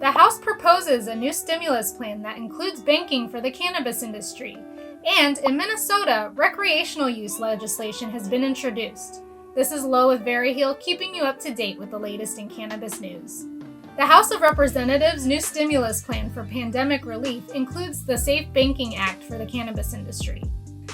The House proposes a new stimulus plan that includes banking for the cannabis industry. And in Minnesota, recreational use legislation has been introduced. This is Lo with Very Heal, keeping you up to date with the latest in cannabis news. The House of Representatives' new stimulus plan for pandemic relief includes the Safe Banking Act for the cannabis industry.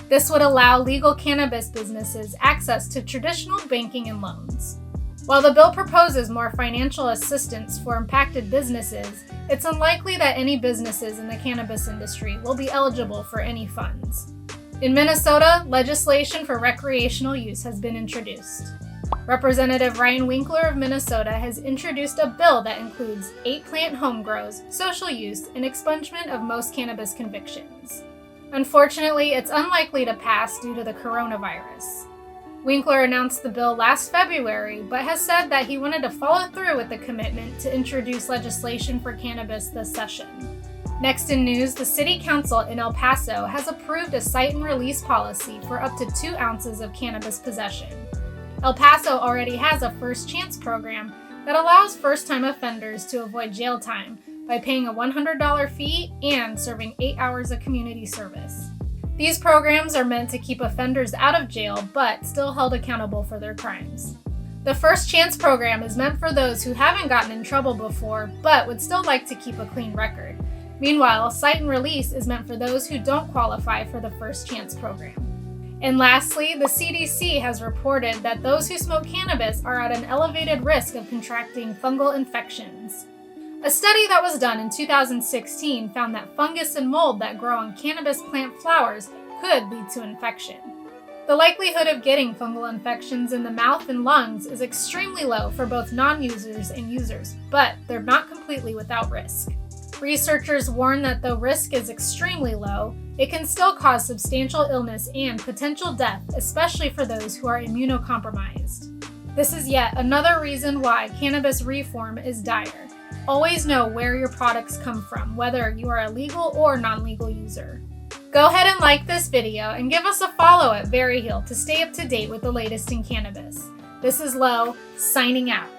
This would allow legal cannabis businesses access to traditional banking and loans. While the bill proposes more financial assistance for impacted businesses, it's unlikely that any businesses in the cannabis industry will be eligible for any funds. In Minnesota, legislation for recreational use has been introduced. Representative Ryan Winkler of Minnesota has introduced a bill that includes 8-plant home grows, social use, and expungement of most cannabis convictions. Unfortunately, it's unlikely to pass due to the coronavirus. Winkler announced the bill last February, but has said that he wanted to follow through with the commitment to introduce legislation for cannabis this session. Next in news, the City Council in El Paso has approved a cite and release policy for up to 2 ounces of cannabis possession. El Paso already has a first chance program that allows first-time offenders to avoid jail time by paying a $100 fee and serving 8 hours of community service. These programs are meant to keep offenders out of jail, but still held accountable for their crimes. The First Chance program is meant for those who haven't gotten in trouble before, but would still like to keep a clean record. Meanwhile, cite and release is meant for those who don't qualify for the First Chance program. And lastly, the CDC has reported that those who smoke cannabis are at an elevated risk of contracting fungal infections. A study that was done in 2016 found that fungus and mold that grow on cannabis plant flowers could lead to infection. The likelihood of getting fungal infections in the mouth and lungs is extremely low for both non-users and users, but they're not completely without risk. Researchers warn that though risk is extremely low, it can still cause substantial illness and potential death, especially for those who are immunocompromised. This is yet another reason why cannabis reform is dire. Always know where your products come from, whether you are a legal or non-legal user. Go ahead and like this video and give us a follow at Very Heal to stay up to date with the latest in cannabis. This is Lo, signing out.